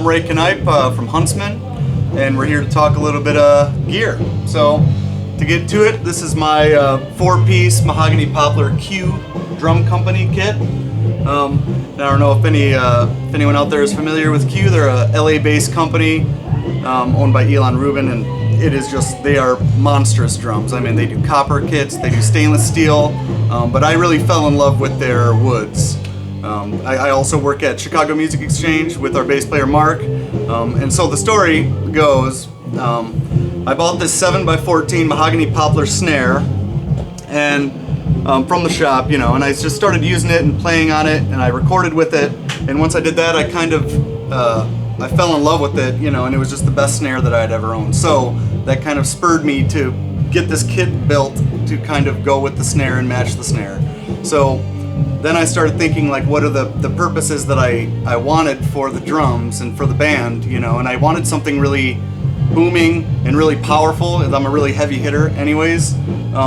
I'm Knipe from Huntsmen, and we're here to talk a little bit of gear. So, to get to it, this is my 4-piece Mahogany Poplar Q drum company kit. I don't know if anyone out there is familiar with Q. They're a LA-based company owned by Elon Rubin, and they are monstrous drums. I mean, they do copper kits, they do stainless steel, but I really fell in love with their woods. I also work at Chicago Music Exchange with our bass player Mark, and so the story goes, I bought this 7x14 Mahogany Poplar snare and from the shop, and I just started using it and playing on it, and I recorded with it, and once I did that, I kind of I fell in love with it, and it was just the best snare that I had ever owned. So that kind of spurred me to get this kit built to kind of go with the snare and match the snare. So then I started thinking, like, what are the purposes that I wanted for the drums and for the band, and I wanted something really booming and really powerful, and I'm a really heavy hitter anyways,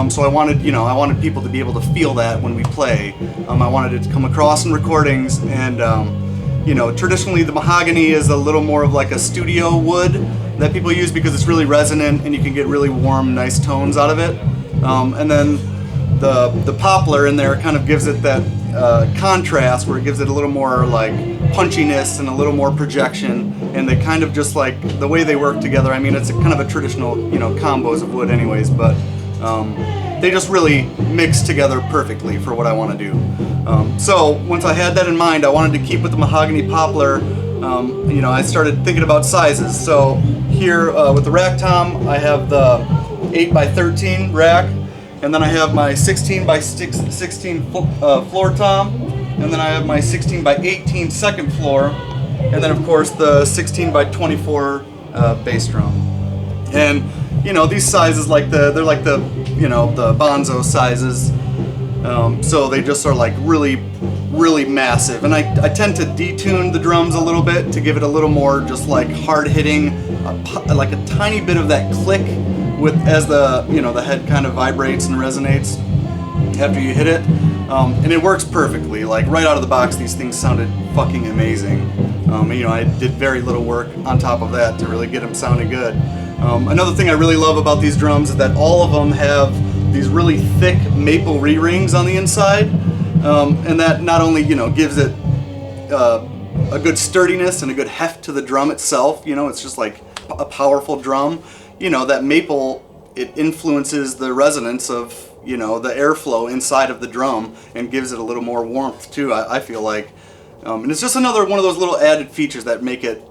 so I wanted people to be able to feel that when we play. I wanted it to come across in recordings, and traditionally the mahogany is a little more of like a studio wood that people use because it's really resonant and you can get really warm, nice tones out of it, and then the poplar in there kind of gives it that contrast where it gives it a little more like punchiness and a little more projection, and they kind of just like the way they work together. I mean, it's kind of a traditional combos of wood anyways, but they just really mix together perfectly for what I want to do. So once I had that in mind, I wanted to keep with the mahogany poplar. I started thinking about sizes. So here with the rack tom, I have the 8x13 rack, and then I have my 16x16 floor tom, and then I have my 16x18 second floor, and then of course the 16x24 bass drum. And these sizes, they're like the Bonzo sizes, so they just are like really massive. And I tend to detune the drums a little bit to give it a little more just like hard hitting, like a tiny bit of that click as the the head kind of vibrates and resonates after you hit it, and it works perfectly. Like right out of the box, these things sounded fucking amazing. I did very little work on top of that to really get them sounding good. Another thing I really love about these drums is that all of them have these really thick maple re-rings on the inside, and that not only gives it a good sturdiness and a good heft to the drum itself. It's just like a powerful drum. That maple, it influences the resonance of the airflow inside of the drum and gives it a little more warmth too, I feel like. And it's just another one of those little added features that make it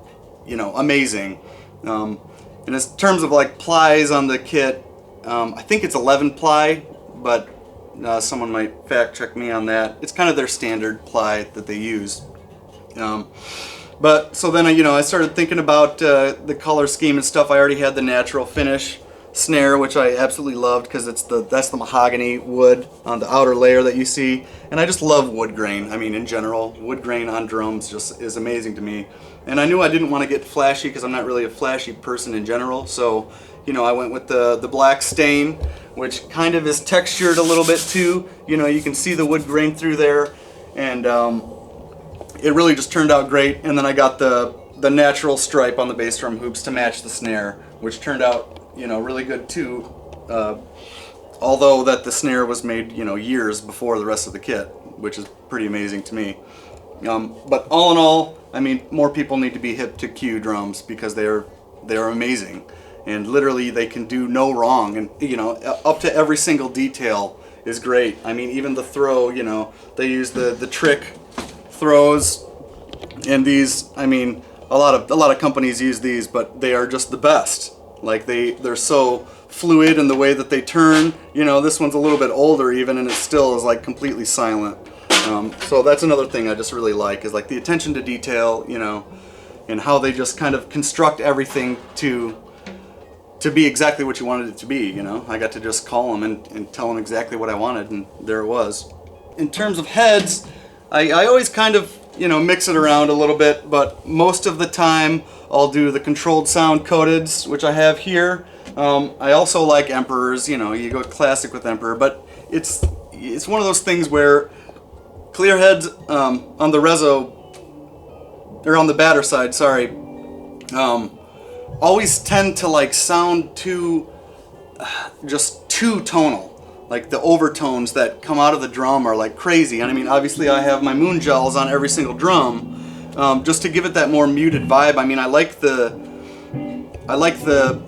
amazing. And in terms of like plies on the kit, I think it's 11 ply, but someone might fact check me on that. It's kind of their standard ply that they use. But so then I started thinking about the color scheme and stuff. I already had the natural finish snare, which I absolutely loved because that's the mahogany wood on the outer layer that you see, and I just love wood grain. I mean, in general, wood grain on drums just is amazing to me. And I knew I didn't want to get flashy because I'm not really a flashy person in general, so I went with the black stain, which kind of is textured a little bit too. You can see the wood grain through there, and it really just turned out great. And then I got the natural stripe on the bass drum hoops to match the snare, which turned out really good too, although that the snare was made years before the rest of the kit, which is pretty amazing to me. But all in all, I mean, more people need to be hip to Q drums because they're amazing, and literally they can do no wrong, and up to every single detail is great. I mean, even the throw, they use the trick throws, and these, I mean, a lot of companies use these, but they are just the best. Like they're so fluid in the way that they turn. This one's a little bit older even, and it still is like completely silent. So that's another thing I just really like, is like the attention to detail, and how they just kind of construct everything to be exactly what you wanted it to be. I got to just call them and tell them exactly what I wanted, and there it was. In terms of heads, I always kind of mix it around a little bit, but most of the time I'll do the controlled sound codeds, which I have here. I also like Emperors. You go classic with Emperor, but it's one of those things where clear heads on the Rezo, or on the batter side, sorry, always tend to like sound too, just too tonal. Like the overtones that come out of the drum are like crazy. And I mean, obviously I have my moon gels on every single drum, just to give it that more muted vibe. I mean, I like the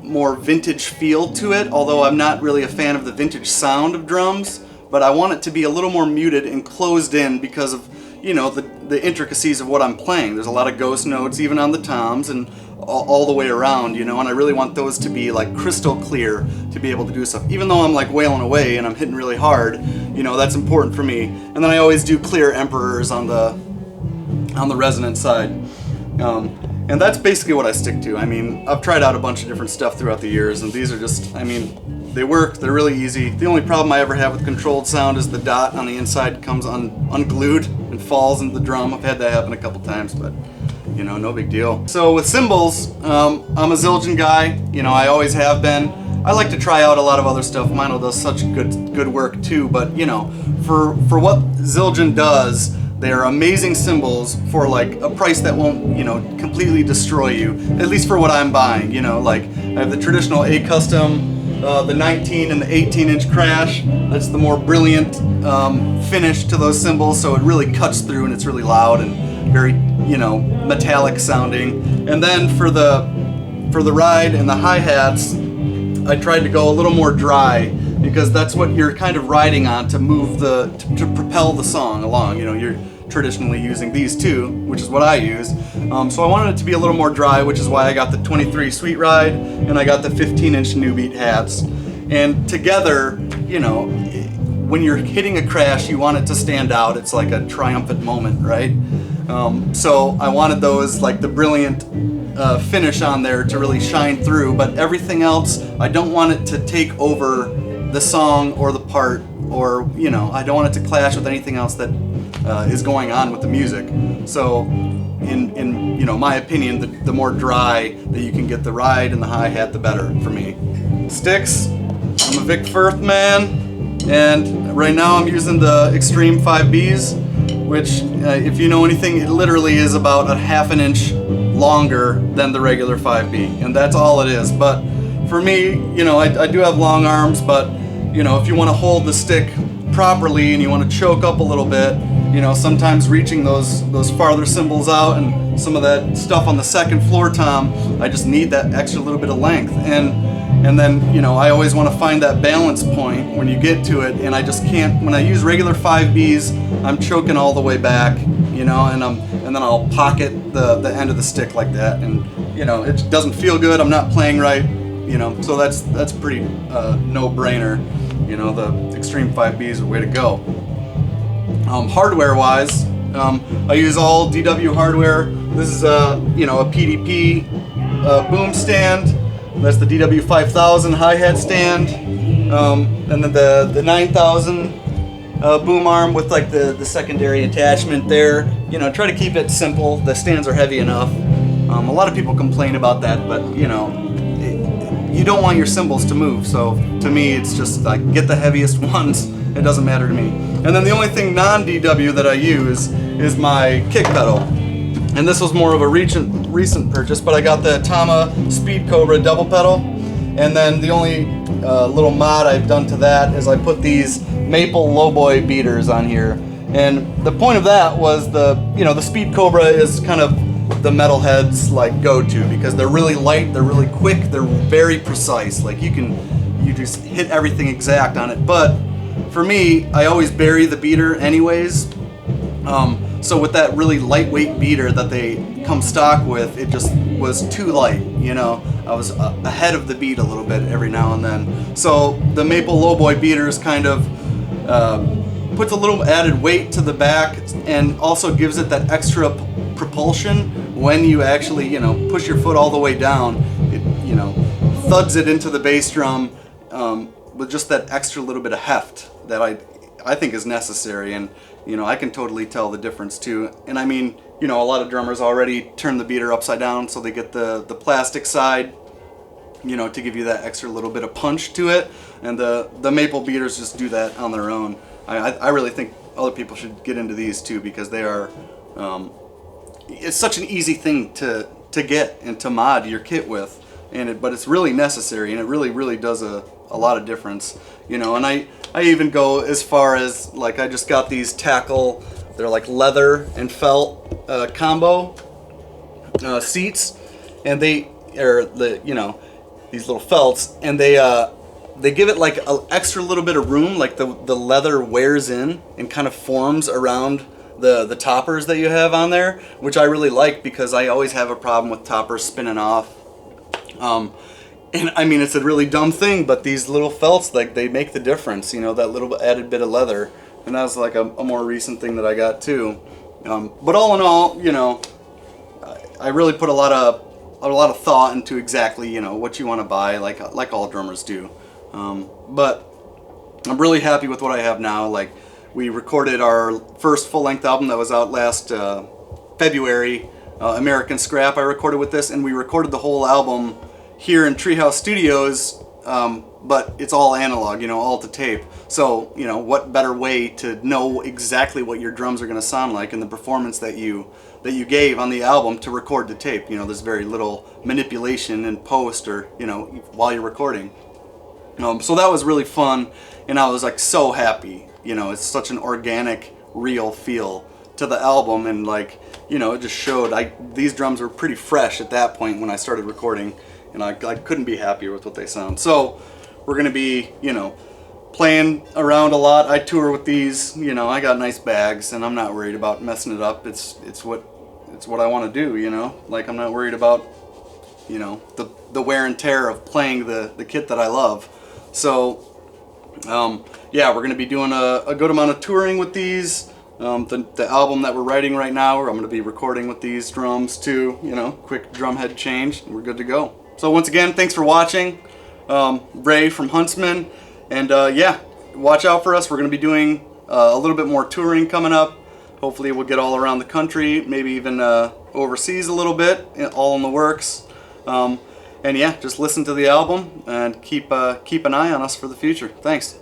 more vintage feel to it, although I'm not really a fan of the vintage sound of drums, but I want it to be a little more muted and closed in because of, you know, the intricacies of what I'm playing. There's a lot of ghost notes even on the toms and all the way around, you know, and I really want those to be like crystal clear to be able to do stuff. Even though I'm like wailing away and I'm hitting really hard, you know, that's important for me. And then I always do clear emperors on the resonant side. And that's basically what I stick to. I mean, I've tried out a bunch of different stuff throughout the years, and these are just, I mean, they work, they're really easy. The only problem I ever have with controlled sound is the dot on the inside comes unglued and falls into the drum. I've had that happen a couple times, but, you know, no big deal. So with cymbals, I'm a Zildjian guy, you know, I always have been. I like to try out a lot of other stuff. Mino does such good work too, but, you know, for what Zildjian does, they are amazing cymbals for like a price that won't, you know, completely destroy you. At least for what I'm buying, you know, like I have the traditional A custom, the 19 and the 18-inch crash. That's the more brilliant finish to those cymbals, so it really cuts through and it's really loud and very, you know, metallic sounding. And then for the ride and the hi-hats, I tried to go a little more dry, because that's what you're kind of riding on to move to propel the song along. You know, you're traditionally using these two, which is what I use. So I wanted it to be a little more dry, which is why I got the 23 Sweet Ride and I got the 15-inch New Beat hats. And together, you know, when you're hitting a crash, you want it to stand out. It's like a triumphant moment, right? So I wanted those, like the brilliant finish on there to really shine through, but everything else, I don't want it to take over the song or the part, or, you know, I don't want it to clash with anything else that is going on with the music. So in you know, my opinion, the more dry that you can get the ride and the hi-hat, the better for me. Sticks, I'm a Vic Firth man, and right now I'm using the Extreme 5Bs, which if you know anything, it literally is about a ½ an inch longer than the regular 5B, and that's all it is. But for me, you know, I do have long arms, but, you know, if you want to hold the stick properly and you want to choke up a little bit, you know, sometimes reaching those farther cymbals out and some of that stuff on the second floor tom, I just need that extra little bit of length. And then, you know, I always want to find that balance point when you get to it, and I just can't. When I use regular 5Bs, I'm choking all the way back, you know, and then I'll pocket the end of the stick like that, and, you know, it doesn't feel good. I'm not playing right. You know, so that's pretty no-brainer. You know, the Extreme 5B is the way to go. Hardware-wise, I use all DW hardware. This is you know, a PDP boom stand. That's the DW 5000 hi-hat stand, and then the 9000 boom arm with like the secondary attachment there. You know, try to keep it simple. The stands are heavy enough. A lot of people complain about that, but, you know, you don't want your cymbals to move, so to me it's just like, get the heaviest ones. It doesn't matter to me. And then the only thing non-DW that I use is my kick pedal, and this was more of a recent purchase, but I got the Tama Speed Cobra double pedal, and then the only little mod I've done to that is I put these maple lowboy beaters on here. And the point of that was the Speed Cobra is kind of the metalheads like go-to, because they're really light, they're really quick, they're very precise. Like you just hit everything exact on it. But for me, I always bury the beater anyways. So with that really lightweight beater that they come stock with, it just was too light, you know. I was ahead of the beat a little bit every now and then. So the maple lowboy beaters kind of puts a little added weight to the back, and also gives it that extra propulsion when you actually, you know, push your foot all the way down. It, you know, thuds it into the bass drum with just that extra little bit of heft that I think is necessary. And, you know, I can totally tell the difference too. And I mean, you know, a lot of drummers already turn the beater upside down, so they get the plastic side, you know, to give you that extra little bit of punch to it. And the maple beaters just do that on their own. I really think other people should get into these too, because they are, it's such an easy thing to to get and to mod your kit with, but it's really necessary, and it really does a lot of difference, you know. And I even go as far as, like, I just got these tackle, they're like leather and felt combo seats, and they are these little felts, and they give it like an extra little bit of room, like the leather wears in and kind of forms around the toppers that you have on there, which I really like, because I always have a problem with toppers spinning off. And I mean, it's a really dumb thing, but these little felts, like, they make the difference, you know, that little added bit of leather. And that was like a more recent thing that I got too. But all in all, you know, I really put a lot of thought into exactly, you know, what you want to buy, like all drummers do. But I'm really happy with what I have now. Like, we recorded our first full-length album that was out last February, American Scrap. I recorded with this, and we recorded the whole album here in Treehouse Studios, but it's all analog, you know, all to tape. So, you know, what better way to know exactly what your drums are going to sound like and the performance that you gave on the album to record the tape. You know, there's very little manipulation in post, or, you know, while you're recording. So that was really fun, and I was like so happy. You know, it's such an organic, real feel to the album, and, like, you know, it just showed. These drums were pretty fresh at that point when I started recording, and I couldn't be happier with what they sound. So we're gonna be, you know, playing around a lot. I tour with these, you know, I got nice bags, and I'm not worried about messing it up. It's what I want to do, you know. Like, I'm not worried about, you know, the wear and tear of playing the kit that I love. So yeah, we're gonna be doing a good amount of touring with these. The album that we're writing right now, I'm gonna be recording with these drums too, you know, quick drum head change, and we're good to go. So once again, thanks for watching. Ray from Huntsmen, and yeah, watch out for us. We're going to be doing a little bit more touring coming up. Hopefully we'll get all around the country, maybe even overseas a little bit, all in the works. And yeah, just listen to the album and keep an eye on us for the future. Thanks.